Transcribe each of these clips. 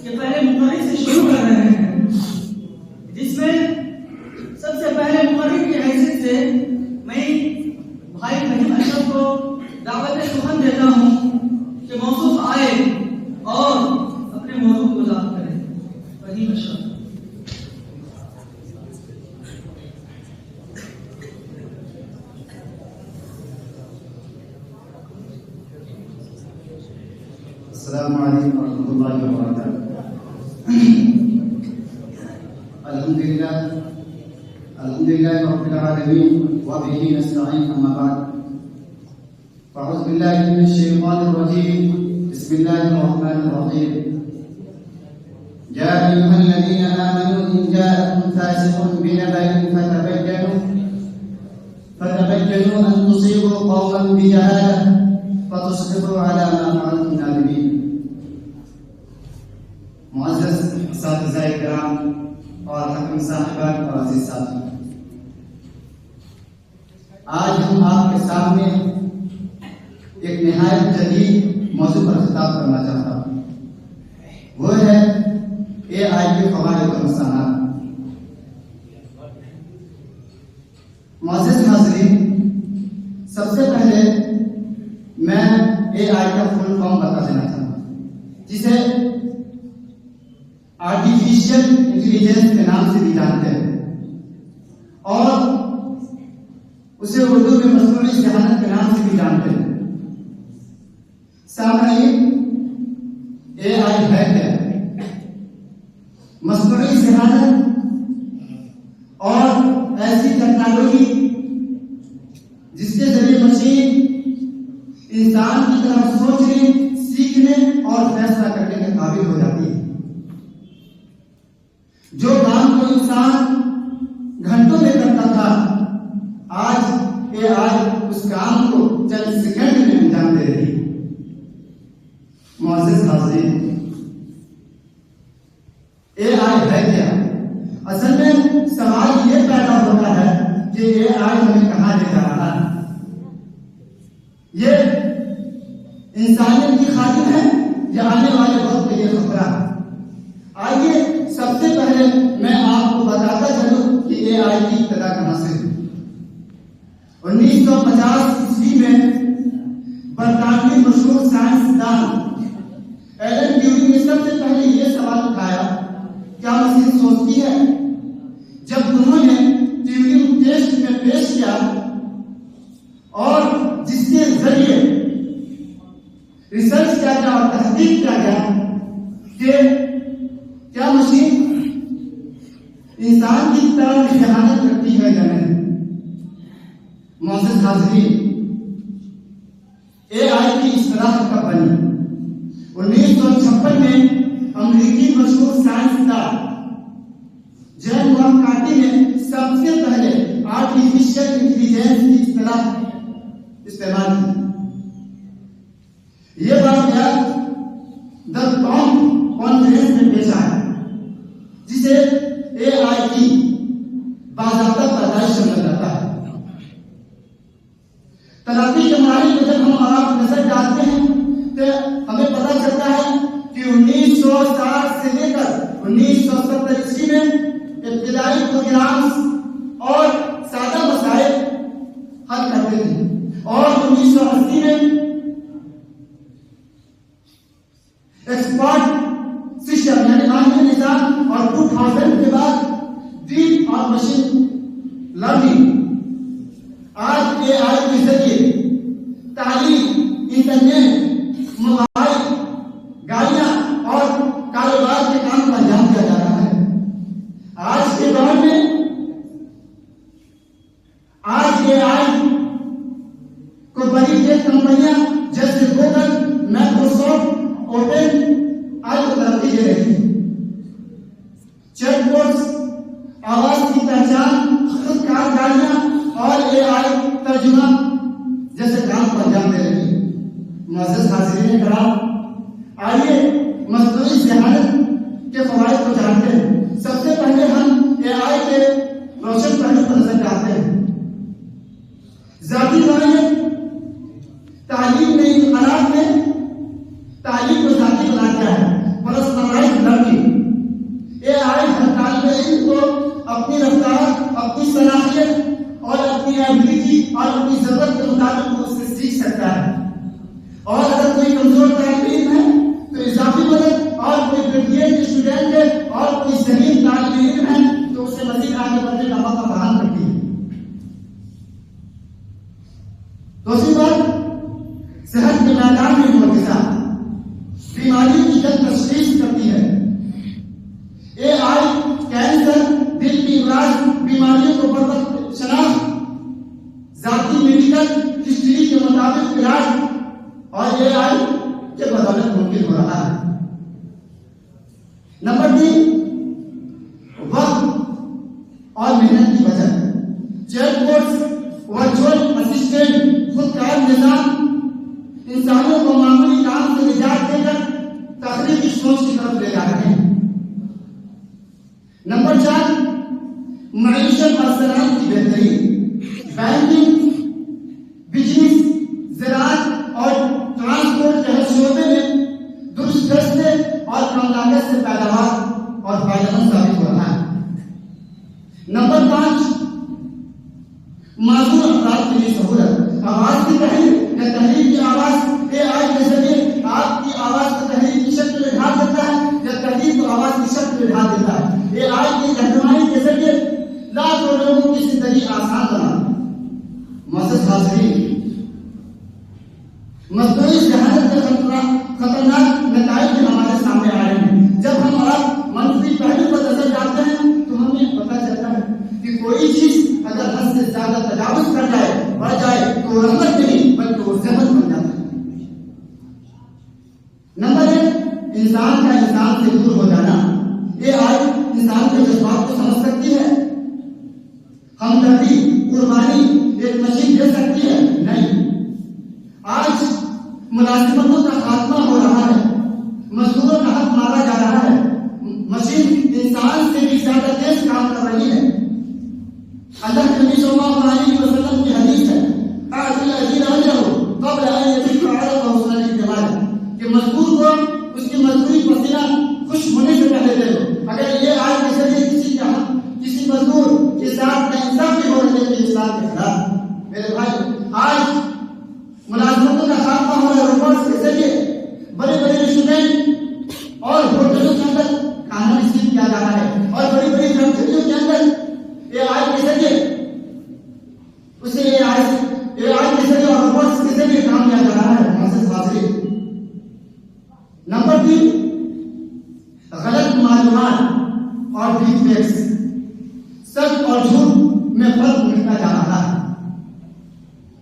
कि पहले मुकर्रिर से शुरू कर रहे हैं, जिसमें सबसे पहले मुकर्रिर की हैसियत से मैं भाई फहीम अशरफ को दावत सुखन देता हूँ कि मौसूफ आए और अपने मौजूद को ज़ाहिर करें। फहीम अशरफ। अस्सलामु अलैकुम वरहमतुल्लाहि वबरकातुहू। अल्हम्दुलिल्लाह रब्बिल आलमीन व बिही नस्तईन, अम्मा बाद। फ़अऊज़ु बिल्लाहि मिनश शैतानिर रजीम। बिस्मिल्लाहिर रहमानिर रहीम। या अय्युहल्लज़ीना आमनू इन जाअकुम फ़ासिक़ुन बिनबअin फ़तबय्यनू अन तुसीबू क़ौमन बिजहालह फ़tusबिहू अला मा फ़अलतुम नादिमीन। मुअज़्ज़ज़ असातिज़ाए किराम और हकीम साहिबान और अजीज साथी, आज हम आपके सामने एक निहायत जदीद मौजू पर खिताब करना चाहता हूँ। वो है AI के फ़वाइद और नुक़सानात। मुअज़्ज़ज़ नाज़रीन, सबसे पहले मैं AI का फुल फॉर्म बता देना चाहता हूँ, जिसे आर्टिफिशियल इंटेलिजेंस के नाम से भी जानते हैं और उसे उर्दू में मसनूई ज़हानत के नाम से भी जानते हैं। सामईन, AI है क्या? मसनूई ज़हानत और ऐसी टेक्नोलॉजी जिसके जरिए मशीन इंसान की तरह सोचने, सीखने और फैसला करने के काबिल हो जाती है। जो काम को इंसान घंटों में करता था, आज AI उस काम को चंद सेकंड में अंजाम दे रही है। मुअज़्ज़ज़ हाज़रीन, AI है क्या? असल में सवाल ये पैदा होता है कि AI हमें कहाँ ले जा रहा है? ये इंसानियत की खातिर है या आने वाले वक्त के लिए खतरा है? आइए सबसे पहले मैं आपको बताता चलूं कि AI की इब्तिदा कहां से हुई। 1950 ईस्वी में बरतानवी मशहूर साइंसदान एलन ट्यूरिंग ने सबसे पहले यह सवाल उठाया, क्या मशीन सोचती है? जब उन्होंने ट्यूरिंग टेस्ट में पेश किया और जिसके जरिए रिसर्च किया गया और तहकीक किया गया कि क्या मशीन इंसान की तरह ज़हानत रखती है या नहीं। मुअज़्ज़ज़ हाज़रीन, AI की इस्तिलाह कब बनी? 1956 में अमेरिकी मशहूर साइंसदान जैन मकार्टी ने सबसे पहले आर्टिफिशियल इंटेलिजेंस की इस्तिलाह इस्तेमाल की। ये वाक़या द टॉम कॉन्फ्रेंस में पेश आया, जिसे AI की बाज़ाब्ता पैदाइश समझा जाता है। तरक्की के मार्ग पर जब हम आप नजर डालते हैं तो हमें पता चलता है कि 1960 से लेकर 1970 ईस्वी में इब्तिदाई प्रोग्राम्स और सादा मसाइल हल करते थे और 1980 में एक्सपर्ट सिस्टम यानी मानवीय निजाम और 2000 के बाद डीप और मशीन लर्निंग। आज AI के जरिए तालीम, इंटरनेट, मोबाइल, गाड़ियां और कारोबार के काम को अंजाम दिया जा रहा है। आज के दौर में नंबर 3, वक्त और मेहनत की बचत। चैटबॉट्स, वर्चुअल असिस्टेंट, खुदकार निजाम इंसानों को मामूली काम से निजात देकर तकनीकी सोच की तरफ ले जा रहे हैं। नंबर 4, मईशत और सलामत की बेहतरी। बैंकिंग, बिजनेस, ज़राअत और ट्रांसपोर्ट जैसे शोबे में दुरुस्त फैसले और कम लागत से पैदावार और फायदेमंद साबित हो रहा है। नंबर 5, मासूम अफराद के लिए सहूलत। आवाज की तहरीर या तहरीर की आवाज AI के जरिए आपकी आवाज को तहरीर की शक्ल में ढाल देता है या तहरीर को आवाज की शक्ल में ढाल देता है। AI की रहनुमाई के जरिए लाखों लोगों की जिंदगी आसान बना। मोअज़्ज़िज़ हाज़रीन, मजदूरी जहानत के खतरनाक नताइज हमारे सामने आ रहे हैं। जब हम आप मंफी पहलू पर नजर डालते हैं तो हमें पता चलता है कि कोई चीज अगर हद से ज्यादा तजावुज कर जाए, बढ़ जाए, तो रहमत नहीं बल्कि वो ज़हमत बन जाता है। नंबर 1, इंसान का इंसान से दूर हो जाना। AI इंसान के जज्बात को समझ सकती है, हमदर्दी, कुर्बानी एक मशीन दे सकती है? नहीं। आज मुलाजिमतों का खात्मा हो रहा है, मजदूरों का हक मारा जा रहा है, मशीन इंसान से भी ज्यादा तेज काम कर रही है। अल्लाह के नबी सल्लल्लाहु अलैहि वसल्लम की हदीस है, कि मजदूर को उसकी मजदूरी पसीना खुश होने से पहले दे दो। अगर ये आज के जरिए किसी मजदूर के साथ नाइंसाफी हो रही है तो इस्लाम के खिलाफ। मेरे भाई, आज मुलाजिमतों का खात्मा हो रहा है रोबोट्स के जरिए। बड़े बड़े रेस्टोरेंट और होटलों के अंदर खाना रिसीव किया जा रहा है और बड़ी बड़ी फैक्ट्रियों के अंदर AI के जरिए उसे AI के जरिए और रोबोट्स के जरिए काम किया जा रहा है। मोअज़्ज़िज़ हाज़रीन, नंबर 3, गलत मालूमात और डीपफेक्स। सच और झूठ में फर्क मिटता जा रहा है।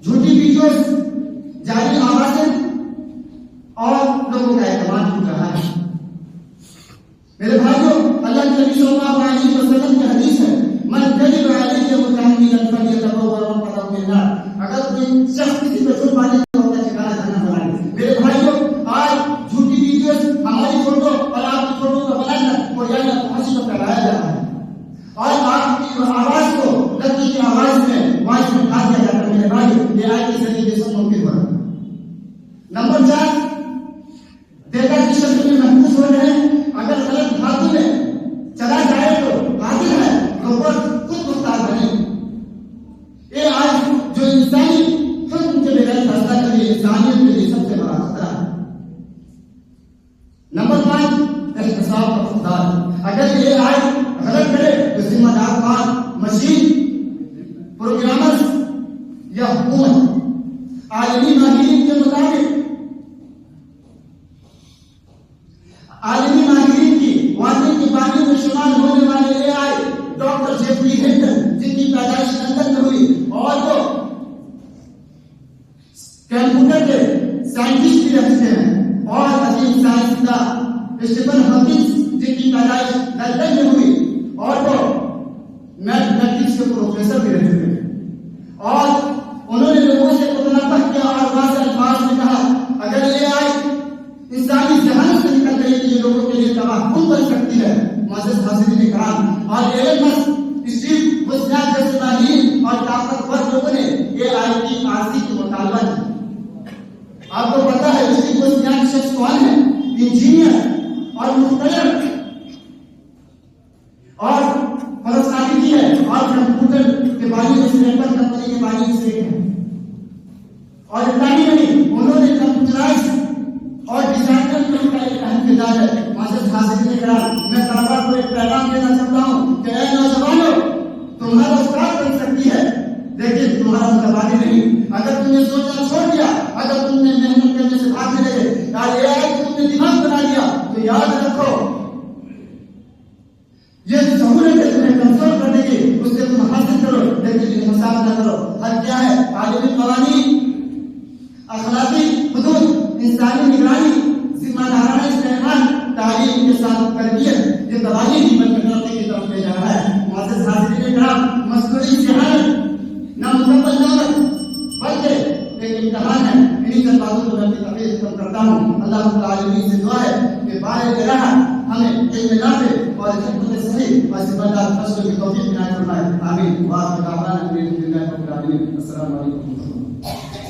झूठी वीडियोस, जाली आवाजें और लोगों का एतमाद टूट रहा है। मेरे भाइयों, अल्लाह के नबी सल्लल्लाहु अलैहि वसल्लम की हदीस है, मन कज़िब अलैहि मुतअम्मिदन फलियतबव्वा मक़अदहु मिन्नार। अगर कोई शख्स किसी पर झूठ बांधे तो उसका ठिकाना जहन्नम बनाए। मेरे भाइयों, आज झूठी वीडियोस, हमारी फोटो और आपकी फोटो को बनाकर और या फांसी पर फैलाया जा रहा है और आपकी आवाज को लड़की की आवाज में वॉइस में ढाल दिया जाता है। मेरे भाई, AI के जरिए ये सब मुमकिन हो रहा है। नंबर 4, डेटा की शक्ल में महफूज हो रहे हैं। अगर गलत धातु में चला जाए तो कातिल है, रोबोट खुद मुख्तार बने। AI जो इंसानी हुक्म के बगैर फैसला करे, इंसानियत के लिए सबसे बड़ा खतरा है। नंबर 5, एहतिसाब का खुदार। अगर AI गलत करे तो जिम्मेदार कौन? मशीन, प्रोग्रामर्स या हुकूमत? आलमी माहिरीन के मुताबिक आलमी माहिरीन की वादी की बानी में शुमार होने वाले AI डॉक्टर जेफरी हिंटन, जिनकी पैदाइश लंदन में हुई, और वो कंप्यूटर के साइंटिस्ट भी रखते हैं, और अजीम साइंसदान स्टीफन हॉकिंस, जिनकी पैदाइश लंदन में हुई और वो मैथमेटिक्स के प्रोफेसर भी रह चुके हैं। और उन्होंने लोगों से मुतनब्बह किया और वाज़ेह अल्फाज में कहा, अगर AI इंसानी जहानत से निकल गई तो ये लोगों के लिए तबाहकुन बन सकती है। मोअज़्ज़िज़ हाज़रीन इकराम, और एलन मस्क, स्टीव वोज़नियाक जैसे माहिर और ताकतवर लोगों ने AI की आर्जी की मुतालबा की। आपको पता है स्टीव वोज़नियाक शख्स कौन है? इंजीनियर और मुख्तरर और फलसफी की है और कंप्यूटर के बारे में एप्पल कंपनी के बारे में सीखे हैं। और इतना ही नहीं, उन्होंने कंप्यूटराइज और डिजाइनर का एक अहम किरदार है। मोअज़्ज़िज़ हाज़रीन इकराम, मैं तलबा को एक पैगाम देना चाहता हूँ कि ऐ नौजवानों, तुम्हारा उस्ताद बन सकती है लेकिन तुम्हारा मुतबादी नहीं। अगर तुमने सोचना छोड़ दिया, अगर तुमने मेहनत करने से भागने लगे, AI को तुमने दिमाग बना लिया, तो याद रखो ये सहूलत है तुम्हें कमजोर करने की, उससे तुम हासिल करो लेकिन इंसाफ न करो। हर क्या है? आलमी कवानीन, अखलाकी हुदूद, इंसानी निगरानी, जिम्मेदाराना इस्तेमाल, तालीम के साथ तरबियत, तबाही जीवन में तरक्की की तरफ ले जा रहा है। मुअज़्ज़िज़ हाज़िरीन किराम, मस्कुरी जहान ना मुकम्मल नामत बल्कि एक इम्तिहान है। इन्हीं सब बातों को मैं अपनी तकरीर खत्म करता हूँ। अल्लाह रब्बुल आलमीन से दुआ है कि बारे राह हमें इल्म नाफ़े और हिकमत सही और ज़िम्मेदार फैसलों की तौफीक इनायत फरमाए। आमीन। व आखिर दावाना अल्हम्दुलिल्लाहि रब्बिल आलमीन। अस्सलामु अलैकुम।